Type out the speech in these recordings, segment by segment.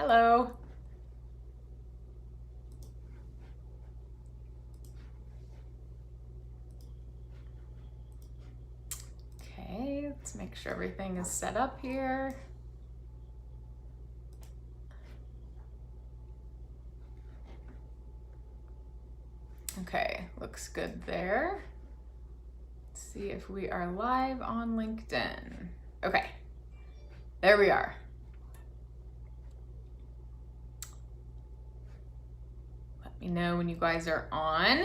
Hello. Okay, let's make sure everything is set up here. Okay, looks good there. Let's see if we are live on LinkedIn. Okay, there we are. Let me know when you guys are on.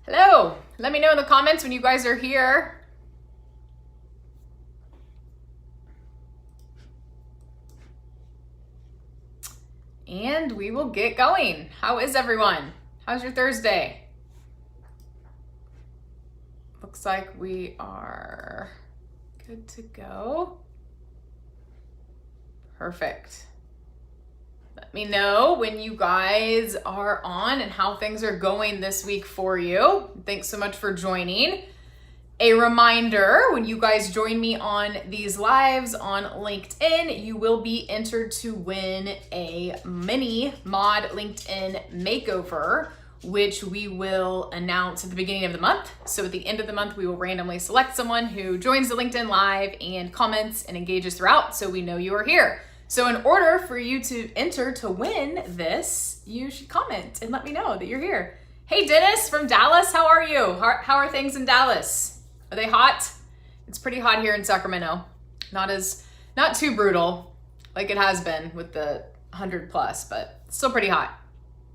Hello, let me know in the comments when you guys are here. And we will get going. How is everyone? How's your Thursday? Looks like we are good to go. Perfect. Let me know when you guys are on and how things are going this week for you. Thanks so much for joining. A reminder, when you guys join me on these lives on LinkedIn, you will be entered to win a mini mod LinkedIn makeover, which we will announce at the beginning of the month. So at the end of the month, we will randomly select someone who joins the LinkedIn live and comments and engages throughout, so we know you are here. So in order for you to enter to win this, you should comment and let me know that you're here. Hey, Dennis from Dallas, how are you? How are things in Dallas? Are they hot? It's pretty hot here in Sacramento. Not too brutal like it has been with the 100 plus, but still pretty hot.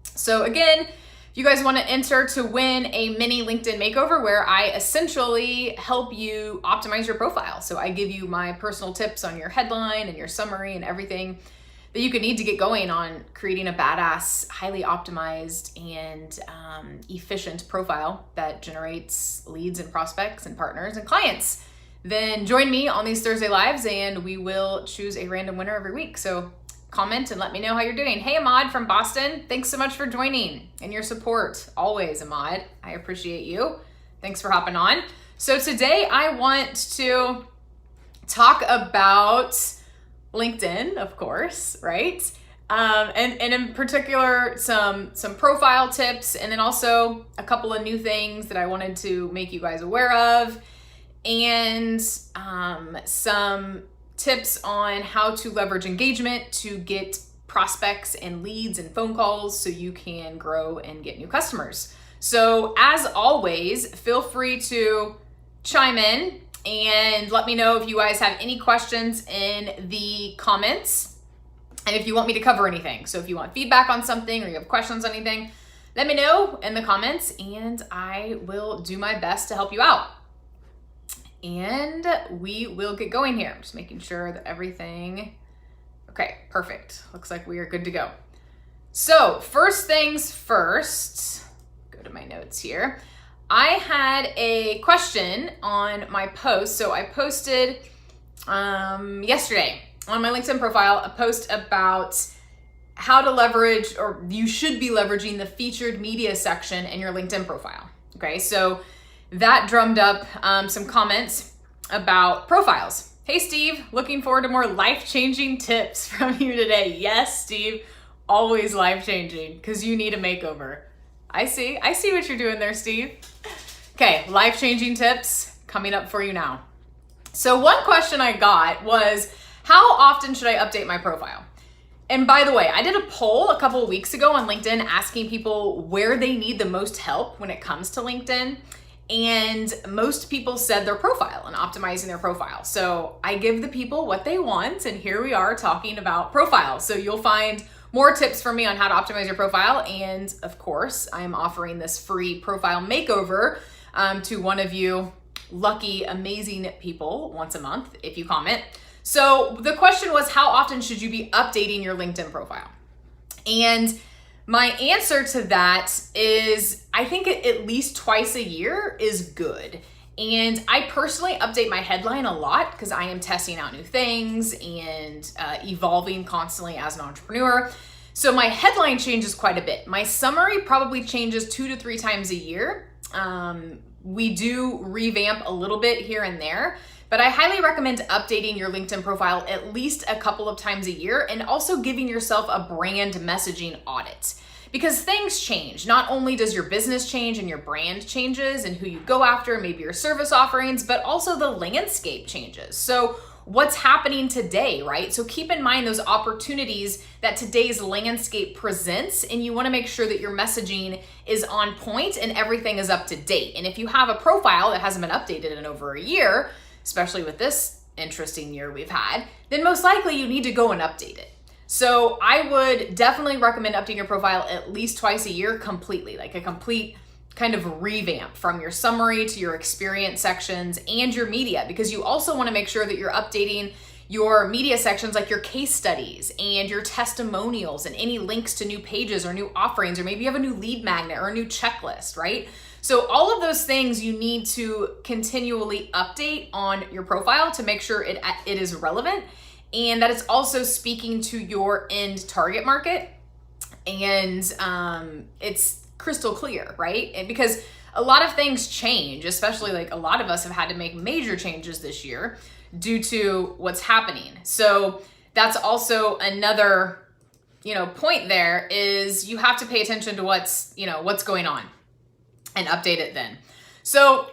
So again, if you guys want to enter to win a mini LinkedIn makeover where I essentially help you optimize your profile. So I give you my personal tips on your headline and your summary and everything that you could need to get going on creating a badass, highly optimized and efficient profile that generates leads and prospects and partners and clients. Then join me on these Thursday lives and we will choose a random winner every week. So comment and let me know how you're doing. Hey, Ahmad from Boston. Thanks so much for joining and your support. Always, Ahmad. I appreciate you. Thanks for hopping on. So today I want to talk about LinkedIn, of course, right? And in particular, some profile tips, and then also a couple of new things that I wanted to make you guys aware of, and some tips on how to leverage engagement to get prospects and leads and phone calls so you can grow and get new customers. So as always, feel free to chime in and let me know if you guys have any questions in the comments and if you want me to cover anything. So if you want feedback on something or you have questions on anything, let me know in the comments and I will do my best to help you out. And we will get going here. I'm just making sure that everything, okay, perfect. Looks like we are good to go. So first things first, go to my notes here. I had a question on my post. So I posted yesterday on my LinkedIn profile a post about how to leverage, or you should be leveraging the featured media section in your LinkedIn profile. Okay, so that drummed up some comments about profiles. Hey, Steve, looking forward to more life-changing tips from you today. Yes, Steve, always life-changing because you need a makeover. I see what you're doing there, Steve. Okay, life-changing tips coming up for you now. So one question I got was, how often should I update my profile? And by the way, I did a poll a couple of weeks ago on LinkedIn asking people where they need the most help when it comes to LinkedIn. And most people said their profile and optimizing their profile. So I give the people what they want, and here we are talking about profiles. So you'll find more tips from me on how to optimize your profile. And of course, I'm offering this free profile makeover to one of you lucky, amazing people once a month if you comment. So the question was, how often should you be updating your LinkedIn profile? And my answer to that is, I think at least twice a year is good. And I personally update my headline a lot because I am testing out new things and evolving constantly as an entrepreneur. So my headline changes quite a bit. My summary probably changes 2 to 3 times a year. We do revamp a little bit here and there, but I highly recommend updating your LinkedIn profile at least a couple of times a year, and also giving yourself a brand messaging audit. Because things change. Not only does your business change and your brand changes and who you go after, maybe your service offerings, but also the landscape changes. So what's happening today, right? So keep in mind those opportunities that today's landscape presents, and you want to make sure that your messaging is on point and everything is up to date. And if you have a profile that hasn't been updated in over a year, especially with this interesting year we've had, then most likely you need to go and update it. So I would definitely recommend updating your profile at least twice a year completely, like a complete kind of revamp from your summary to your experience sections and your media, because you also want to make sure that you're updating your media sections, like your case studies and your testimonials and any links to new pages or new offerings, or maybe you have a new lead magnet or a new checklist, right? So all of those things you need to continually update on your profile to make sure it is relevant, and that it's also speaking to your end target market, and it's crystal clear, right? And because a lot of things change, especially like a lot of us have had to make major changes this year due to what's happening. So that's also another, point there is you have to pay attention to what's going on and update it then. So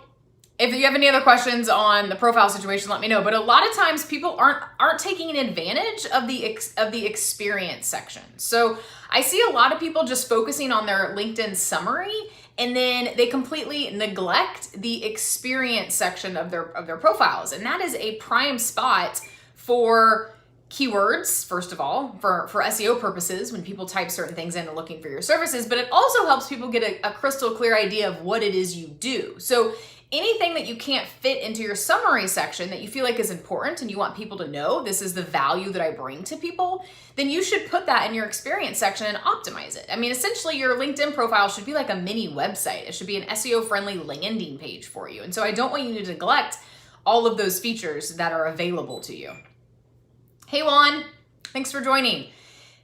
if you have any other questions on the profile situation, let me know. But a lot of times people aren't taking advantage of the experience section. So I see a lot of people just focusing on their LinkedIn summary, and then they completely neglect the experience section of their profiles. And that is a prime spot for keywords, first of all, for SEO purposes when people type certain things in and looking for your services, but it also helps people get a crystal clear idea of what it is you do. So anything that you can't fit into your summary section that you feel like is important and you want people to know this is the value that I bring to people, then you should put that in your experience section and optimize it. I mean, essentially your LinkedIn profile should be like a mini website. It should be an SEO friendly landing page for you. And so I don't want you to neglect all of those features that are available to you. Hey Juan, thanks for joining.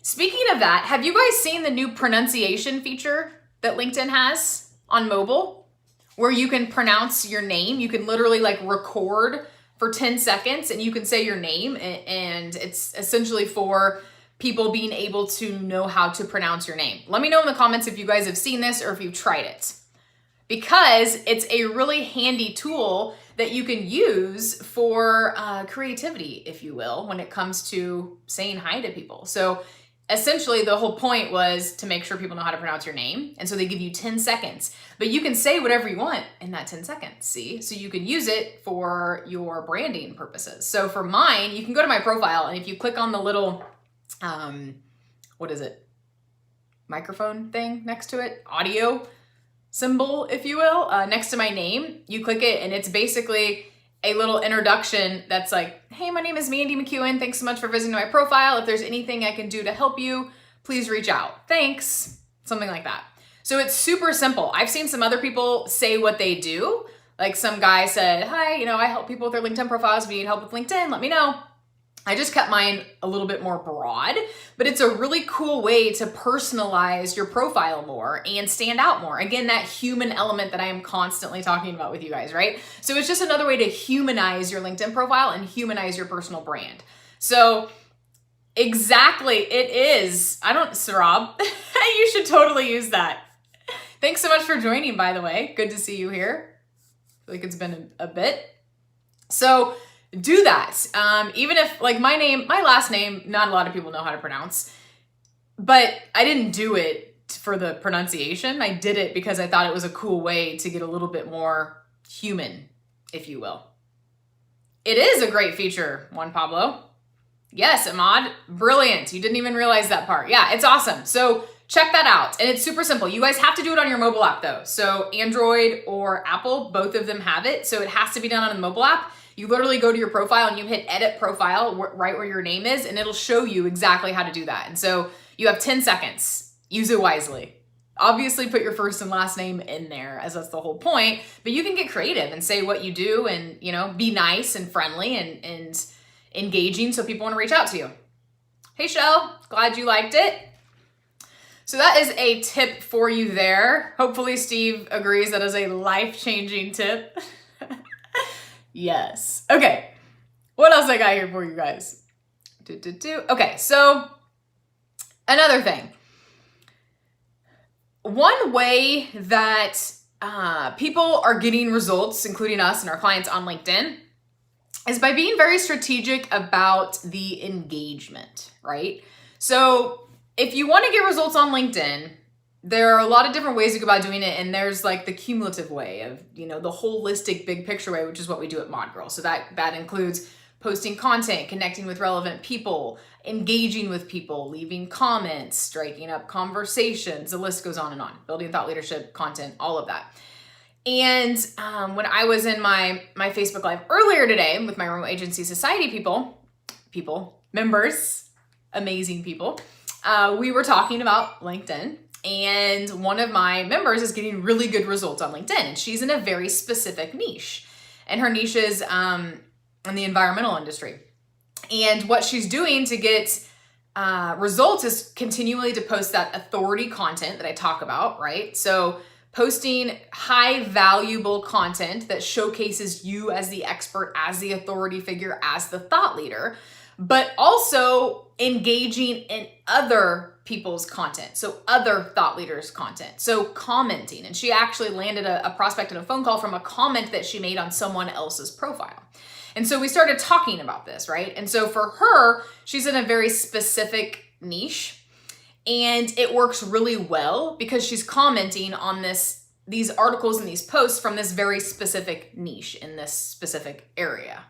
Speaking of that, have you guys seen the new pronunciation feature that LinkedIn has on mobile, where you can pronounce your name? You can literally like record for 10 seconds and you can say your name, and it's essentially for people being able to know how to pronounce your name. Let me know in the comments if you guys have seen this or if you've tried it, because it's a really handy tool that you can use for creativity, if you will, when it comes to saying hi to people. So essentially the whole point was to make sure people know how to pronounce your name. And so they give you 10 seconds, but you can say whatever you want in that 10 seconds, see? So you can use it for your branding purposes. So for mine, you can go to my profile, and if you click on the little, what is it? Microphone thing next to it, audio symbol, if you will, next to my name, you click it and it's basically a little introduction that's like, hey, my name is Mandy McEwen. Thanks so much for visiting my profile. If there's anything I can do to help you, please reach out. Thanks. Something like that. So it's super simple. I've seen some other people say what they do. Like some guy said, hi, I help people with their LinkedIn profiles. If you need help with LinkedIn, let me know. I just kept mine a little bit more broad, but it's a really cool way to personalize your profile more and stand out more. Again, that human element that I am constantly talking about with you guys, right? So it's just another way to humanize your LinkedIn profile and humanize your personal brand. So exactly, it is. Sarab, you should totally use that. Thanks so much for joining, by the way. Good to see you here. I feel like it's been a bit. So do that. Even if like my last name, not a lot of people know how to pronounce, but I didn't do it for the pronunciation. I did it because I thought it was a cool way to get a little bit more human, if you will. It is a great feature, Juan Pablo. Yes, Ahmad, brilliant. You didn't even realize that part. Yeah, it's awesome. So check that out. And it's super simple. You guys have to do it on your mobile app though. So Android or Apple, both of them have it. So it has to be done on the mobile app. You literally go to your profile and you hit edit profile right where your name is, and it'll show you exactly how to do that. And so you have 10 seconds. Use it wisely. Obviously put your first and last name in there, as that's the whole point, but you can get creative and say what you do and, be nice and friendly and engaging so people want to reach out to you. Hey, Shell, glad you liked it. So that is a tip for you there. Hopefully Steve agrees that is a life-changing tip. Yes. Okay. What else I got here for you guys? Okay, so another thing. One way that people are getting results, including us and our clients on LinkedIn, is by being very strategic about the engagement, right? So if you want to get results on LinkedIn, there are a lot of different ways to go about doing it. And there's like the cumulative way of, the holistic big picture way, which is what we do at Mod Girl. So that includes posting content, connecting with relevant people, engaging with people, leaving comments, striking up conversations. The list goes on and on. Building thought leadership, content, all of that. And when I was in my Facebook Live earlier today with my Remote Agency Society members, amazing people, we were talking about LinkedIn. And one of my members is getting really good results on LinkedIn. And she's in a very specific niche. And her niche is in the environmental industry. And what she's doing to get results is continually to post that authority content that I talk about, right? So posting high valuable content that showcases you as the expert, as the authority figure, as the thought leader, but also engaging in other people's content. So other thought leaders' content. So commenting. And she actually landed a prospect in a phone call from a comment that she made on someone else's profile. And so we started talking about this, right? And so for her, she's in a very specific niche, and it works really well because she's commenting on these articles and these posts from this very specific niche in this specific area.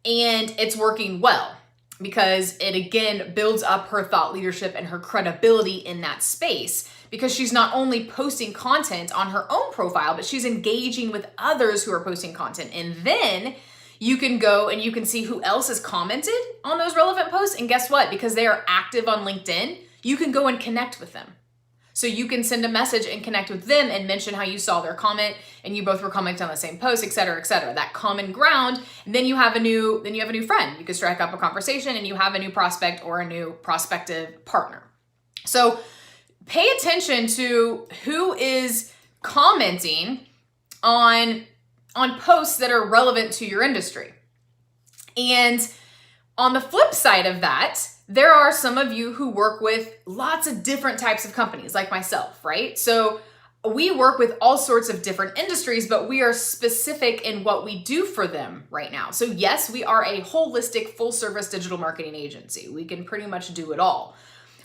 And it's working well because it again builds up her thought leadership and her credibility in that space, because she's not only posting content on her own profile, but she's engaging with others who are posting content. And then you can go and you can see who else has commented on those relevant posts. And guess what? Because they are active on LinkedIn, you can go and connect with them. So you can send a message and connect with them and mention how you saw their comment and you both were commenting on the same post, et cetera, et cetera. That common ground. And then you have a new friend. You can strike up a conversation and you have a new prospect or a new prospective partner. So pay attention to who is commenting on posts that are relevant to your industry. And on the flip side of that, there are some of you who work with lots of different types of companies like myself, right? So we work with all sorts of different industries, but we are specific in what we do for them right now. So yes, we are a holistic full service digital marketing agency. We can pretty much do it all.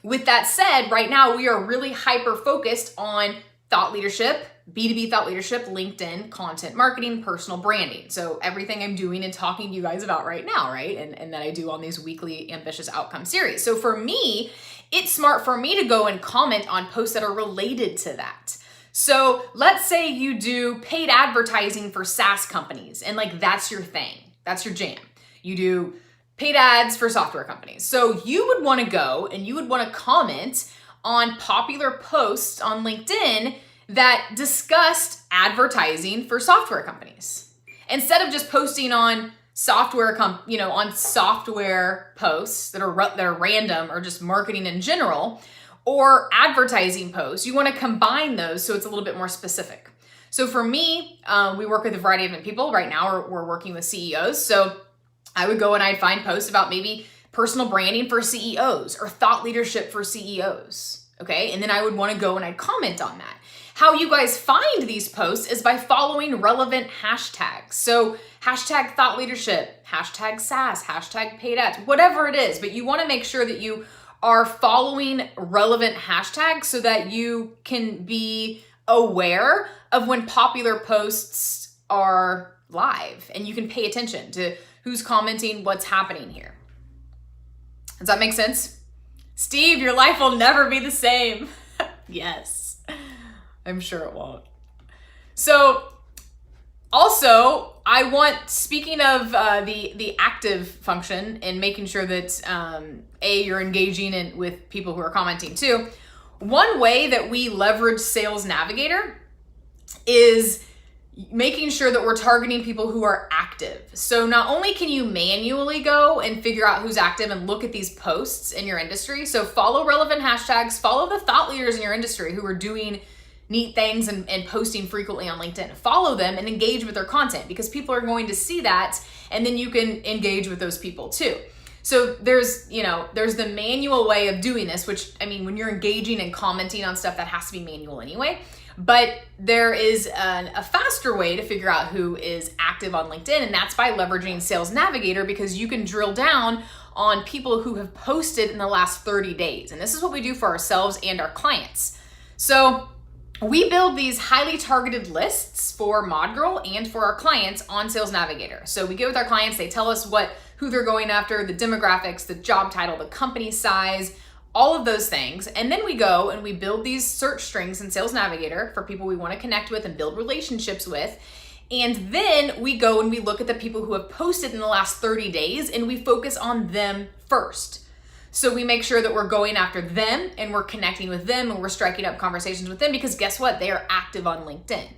With that said, right now we are really hyper focused on thought leadership, B2B thought leadership, LinkedIn, content marketing, personal branding. So everything I'm doing and talking to you guys about right now, right? And that I do on these weekly ambitious outcome series. So for me, it's smart for me to go and comment on posts that are related to that. So let's say you do paid advertising for SaaS companies and like that's your thing. That's your jam. You do paid ads for software companies. So you would want to go and you would want to comment on popular posts on LinkedIn that discussed advertising for software companies. Instead of just posting on software posts that are random or just marketing in general, or advertising posts, you want to combine those so it's a little bit more specific. So for me, we work with a variety of different people. Right now we're working with CEOs. So I would go and I'd find posts about maybe personal branding for CEOs or thought leadership for CEOs. Okay. And then I would want to go and I'd comment on that. How you guys find these posts is by following relevant hashtags. So hashtag thought leadership, hashtag SaaS, hashtag paid ads, whatever it is. But you want to make sure that you are following relevant hashtags so that you can be aware of when popular posts are live and you can pay attention to who's commenting, what's happening here. Does that make sense? Steve, your life will never be the same. Yes, I'm sure it won't. So also, I want, speaking of the active function and making sure that you're engaging with people who are commenting too, one way that we leverage Sales Navigator is making sure that we're targeting people who are active. So not only can you manually go and figure out who's active and look at these posts in your industry, so follow relevant hashtags, follow the thought leaders in your industry who are doing neat things and posting frequently on LinkedIn. Follow them and engage with their content, because people are going to see that, and then you can engage with those people too. So there's the manual way of doing this, which, I mean, when you're engaging and commenting on stuff, that has to be manual anyway. But there is a faster way to figure out who is active on LinkedIn, and that's by leveraging Sales Navigator, because you can drill down on people who have posted in the last 30 days. And this is what we do for ourselves and our clients. So we build these highly targeted lists for ModGirl and for our clients on Sales Navigator. So we get with our clients, they tell us who they're going after, the demographics, the job title, the company size, all of those things. And then we go and we build these search strings in Sales Navigator for people we want to connect with and build relationships with. And then we go and we look at the people who have posted in the last 30 days and we focus on them first. So we make sure that we're going after them and we're connecting with them and we're striking up conversations with them, because guess what? They are active on LinkedIn.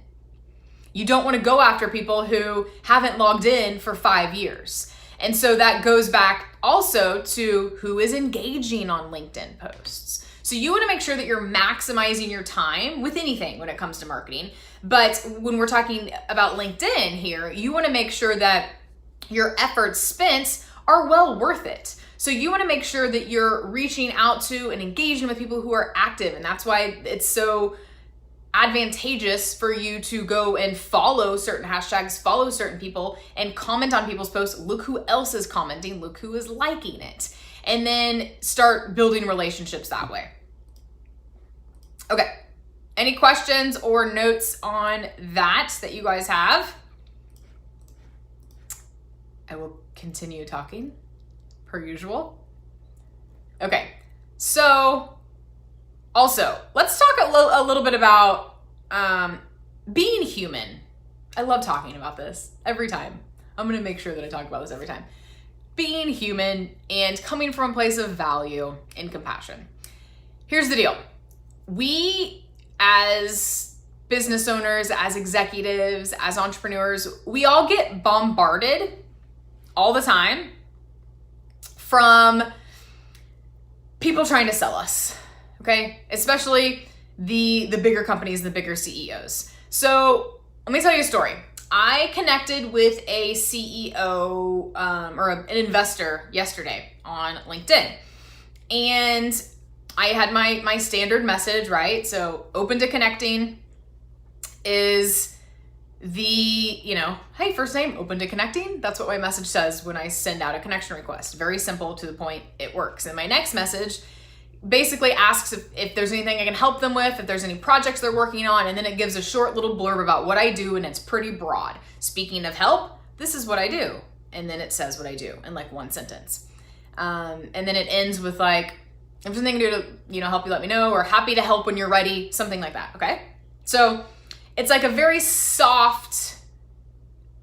You don't want to go after people who haven't logged in for 5 years. And so that goes back also to who is engaging on LinkedIn posts. So you want to make sure that you're maximizing your time with anything when it comes to marketing. But when we're talking about LinkedIn here, you want to make sure that your efforts spent are well worth it. So you want to make sure that you're reaching out to and engaging with people who are active. And that's why it's so advantageous for you to go and follow certain hashtags, follow certain people, and comment on people's posts. Look who else is commenting, look who is liking it, and then start building relationships that way. Okay, any questions or notes on that you guys have? I will continue talking per usual. Okay, so also, let's talk a little bit about being human. I love talking about this every time. I'm going to make sure that I talk about this every time. Being human and coming from a place of value and compassion. Here's the deal. We, as business owners, as executives, as entrepreneurs, we all get bombarded all the time from people trying to sell us. Okay, especially the bigger companies, the bigger CEOs. So let me tell you a story. I connected with a CEO or an investor yesterday on LinkedIn, and I had my standard message, right? So open to connecting is the, hey, first name, open to connecting. That's what my message says when I send out a connection request. Very simple, to the point, it works. And my next message basically asks if there's anything I can help them with, if there's any projects they're working on, and then it gives a short little blurb about what I do, and it's pretty broad. Speaking of help, this is what I do. And then it says what I do in like one sentence. And then it ends with like, if there's anything I can do to, help you, let me know, or happy to help when you're ready, something like that, okay? So it's like a very soft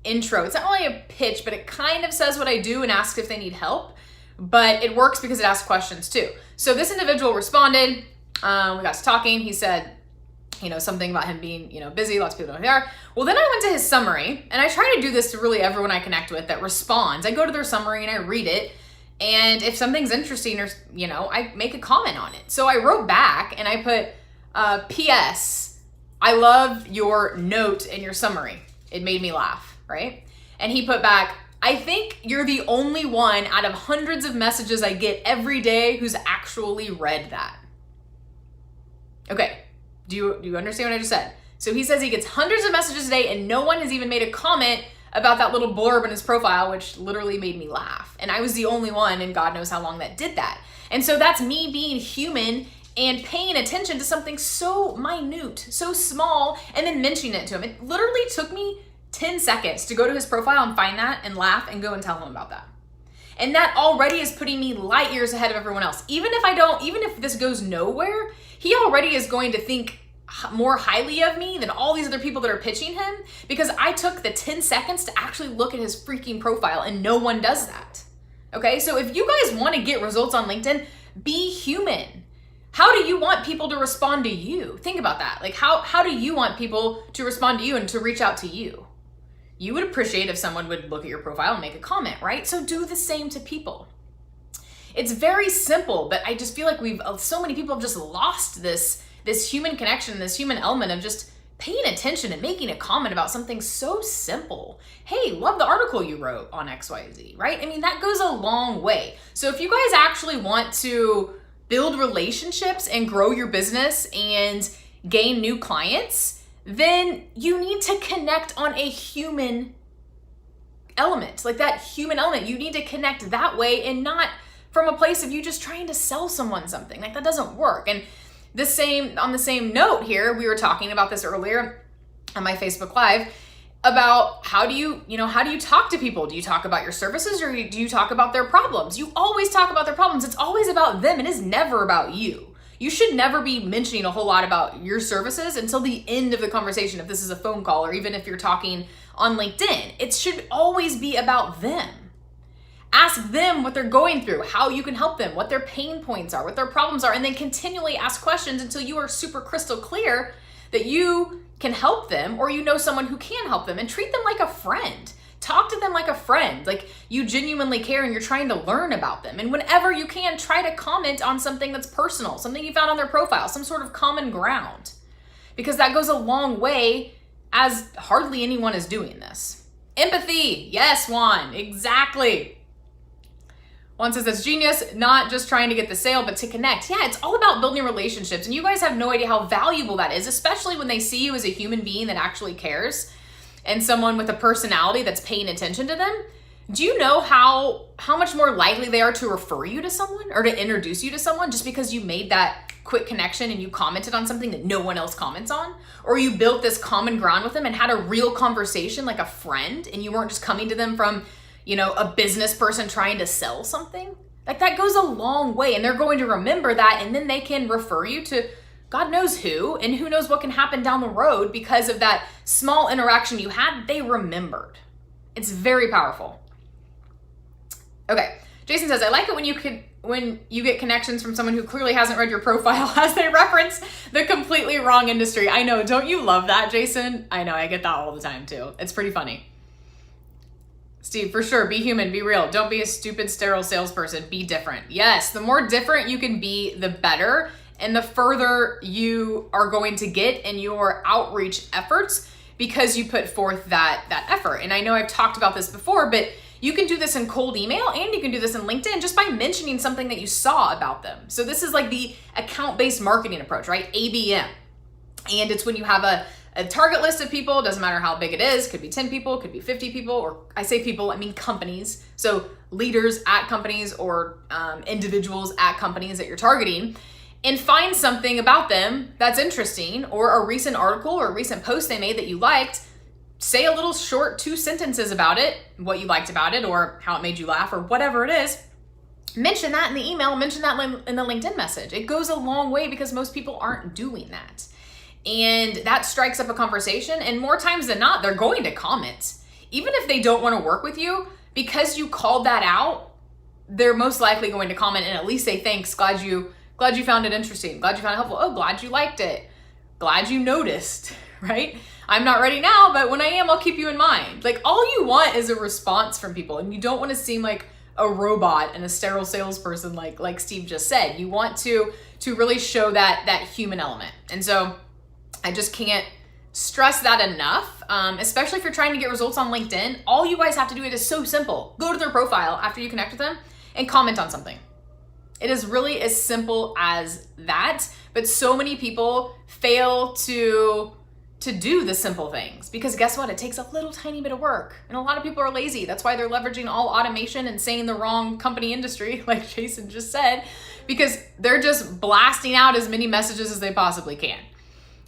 intro. It's not really a pitch, but it kind of says what I do and asks if they need help. But it works because it asks questions too. So this individual responded, we got to talking. He said, something about him being, busy, lots of people know who they are. Well, then I went to his summary, and I try to do this to really everyone I connect with that responds. I go to their summary and I read it. And if something's interesting or, I make a comment on it. So I wrote back and I put, P.S. I love your note and your summary. It made me laugh, right? And he put back, I think you're the only one out of hundreds of messages I get every day who's actually read that. Okay, do you understand what I just said? So he says he gets hundreds of messages a day and no one has even made a comment about that little blurb in his profile, which literally made me laugh. And I was the only one, and God knows how long that did that. And so that's me being human and paying attention to something so minute, so small, and then mentioning it to him. It literally took me 10 seconds to go to his profile and find that and laugh and go and tell him about that. And that already is putting me light years ahead of everyone else. Even if this goes nowhere, he already is going to think more highly of me than all these other people that are pitching him, because I took the 10 seconds to actually look at his freaking profile, and no one does that. Okay, so if you guys want to get results on LinkedIn, be human. How do you want people to respond to you? Think about that. Like how do you want people to respond to you and to reach out to you? You would appreciate if someone would look at your profile and make a comment, right? So do the same to people. It's very simple, but I just feel like so many people have just lost this human connection, this human element of just paying attention and making a comment about something so simple. Hey, love the article you wrote on XYZ, right? I mean, that goes a long way. So if you guys actually want to build relationships and grow your business and gain new clients, then you need to connect on a human element, like that human element. You need to connect that way and not from a place of you just trying to sell someone something. Like that doesn't work. And on the same note here, we were talking about this earlier on my Facebook Live about how do you talk to people? Do you talk about your services or do you talk about their problems? You always talk about their problems. It's always about them. It is never about you. You should never be mentioning a whole lot about your services until the end of the conversation, if this is a phone call or even if you're talking on LinkedIn. It should always be about them. Ask them what they're going through, how you can help them, what their pain points are, what their problems are, and then continually ask questions until you are super crystal clear that you can help them or you know someone who can help them, and treat them like a friend. Talk to them like a friend, like you genuinely care and you're trying to learn about them. And whenever you can, try to comment on something that's personal, something you found on their profile, some sort of common ground, because that goes a long way, as hardly anyone is doing this. Empathy. Yes, Juan, exactly. Juan says that's genius, not just trying to get the sale, but to connect. Yeah, it's all about building relationships. And you guys have no idea how valuable that is, especially when they see you as a human being that actually cares and someone with a personality that's paying attention to them. Do you know how much more likely they are to refer you to someone or to introduce you to someone just because you made that quick connection and you commented on something that no one else comments on? Or you built this common ground with them and had a real conversation like a friend, and you weren't just coming to them from a business person trying to sell something? Like that goes a long way, and they're going to remember that, and then they can refer you to God knows who, and who knows what can happen down the road because of that small interaction you had. They remembered. It's very powerful. Okay, Jason says, I like it when you get connections from someone who clearly hasn't read your profile as they reference the completely wrong industry. I know, don't you love that, Jason? I know, I get that all the time too. It's pretty funny. Steve, for sure, be human, be real. Don't be a stupid, sterile salesperson. Be different. Yes, the more different you can be, the better. And the further you are going to get in your outreach efforts because you put forth that effort. And I know I've talked about this before, but you can do this in cold email and you can do this in LinkedIn just by mentioning something that you saw about them. So this is like the account-based marketing approach, right? ABM. And it's when you have a target list of people, doesn't matter how big it is, could be 10 people, could be 50 people, or I say people, I mean companies. So leaders at companies or individuals at companies that you're targeting, and find something about them that's interesting, or a recent article or a recent post they made that you liked. Say a little short 2 sentences about it, what you liked about it, or how it made you laugh, or whatever it is. Mention that in the email, mention that in the LinkedIn message. It goes a long way because most people aren't doing that. And that strikes up a conversation, and more times than not, they're going to comment. Even if they don't want to work with you, because you called that out, they're most likely going to comment and at least say thanks, glad you found it interesting, glad you found it helpful, oh, glad you liked it, glad you noticed, right? I'm not ready now, but when I am, I'll keep you in mind. Like, all you want is a response from people, and you don't want to seem like a robot and a sterile salesperson like Steve just said. You want to really show that human element. And so I just can't stress that enough, especially if you're trying to get results on LinkedIn. All you guys have to do, it is so simple. Go to their profile after you connect with them and comment on something. It is really as simple as that, but so many people fail to do the simple things because guess what? It takes a little tiny bit of work, and a lot of people are lazy. That's why they're leveraging all automation and saying the wrong company industry, like Jason just said, because they're just blasting out as many messages as they possibly can.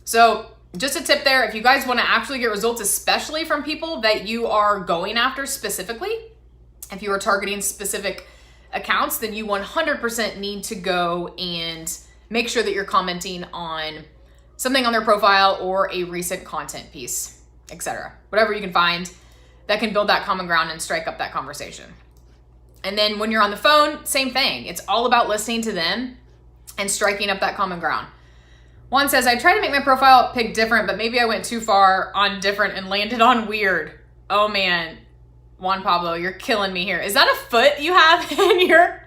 So just a tip there, if you guys want to actually get results, especially from people that you are going after specifically, if you are targeting specific accounts, then you 100% need to go and make sure that you're commenting on something on their profile or a recent content piece, etc. Whatever you can find that can build that common ground and strike up that conversation. And then when you're on the phone, same thing. It's all about listening to them and striking up that common ground. Juan says, I tried to make my profile pic different, but maybe I went too far on different and landed on weird. Oh man, Juan Pablo, you're killing me here. Is that a foot you have in your...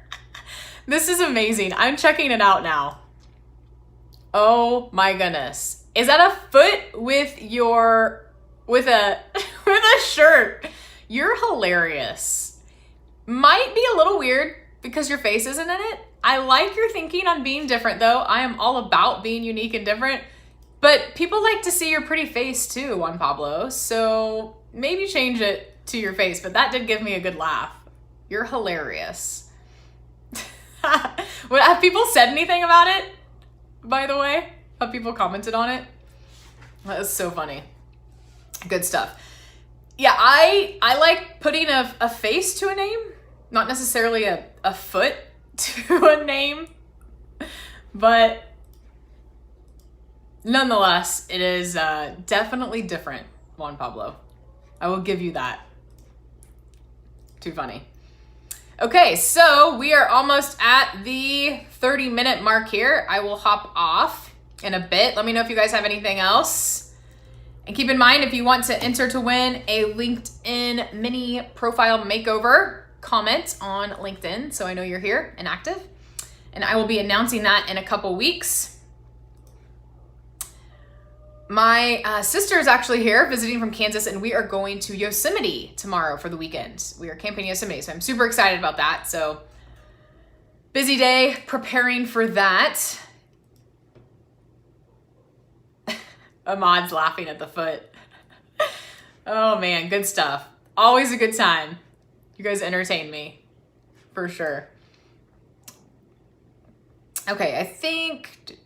This is amazing. I'm checking it out now. Oh my goodness. Is that a foot with a with a shirt? You're hilarious. Might be a little weird because your face isn't in it. I like your thinking on being different though. I am all about being unique and different. But people like to see your pretty face too, Juan Pablo. So maybe change it to your face. But that did give me a good laugh. You're hilarious. Have people said anything about it, by the way? Have people commented on it? That was so funny. Good stuff. Yeah, I like putting a face to a name, not necessarily a foot to a name, but nonetheless, it is definitely different, Juan Pablo. I will give you that. Too funny. Okay, so we are almost at the 30-minute mark here. I will hop off in a bit. Let me know if you guys have anything else. And keep in mind, if you want to enter to win a LinkedIn mini profile makeover, comment on LinkedIn so I know you're here and active. And I will be announcing that in a couple weeks. My sister is actually here visiting from Kansas, and we are going to Yosemite tomorrow for the weekend. We are camping Yosemite, so I'm super excited about that. So busy day preparing for that. Ahmad's laughing at the foot. Oh man, good stuff. Always a good time. You guys entertain me, for sure. Okay, I think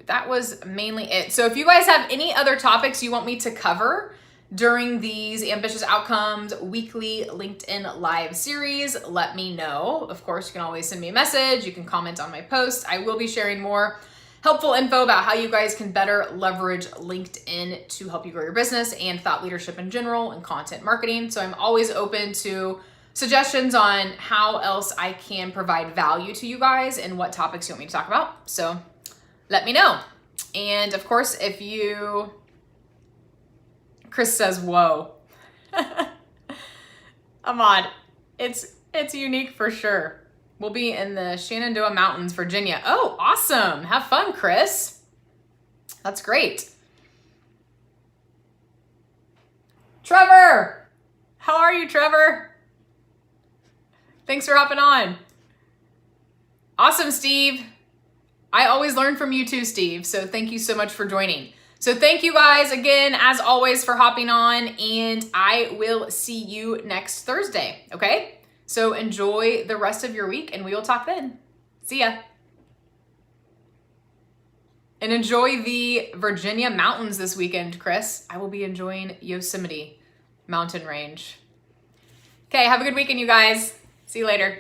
that was mainly it. So if you guys have any other topics you want me to cover during these Ambitious Outcomes weekly LinkedIn live series, let me know. Of course, you can always send me a message. You can comment on my post. I will be sharing more helpful info about how you guys can better leverage LinkedIn to help you grow your business and thought leadership in general and content marketing. So I'm always open to suggestions on how else I can provide value to you guys and what topics you want me to talk about. So let me know. And of course, if you, Chris says, whoa. Ahmad, it's unique for sure. We'll be in the Shenandoah Mountains, Virginia. Oh, awesome. Have fun, Chris. That's great. Trevor, how are you, Trevor? Thanks for hopping on. Awesome, Steve. I always learn from you too, Steve. So thank you so much for joining. So thank you guys again, as always, for hopping on, and I will see you next Thursday, okay? So enjoy the rest of your week, and we will talk then. See ya. And enjoy the Virginia mountains this weekend, Chris. I will be enjoying Yosemite mountain range. Okay, have a good weekend, you guys. See you later.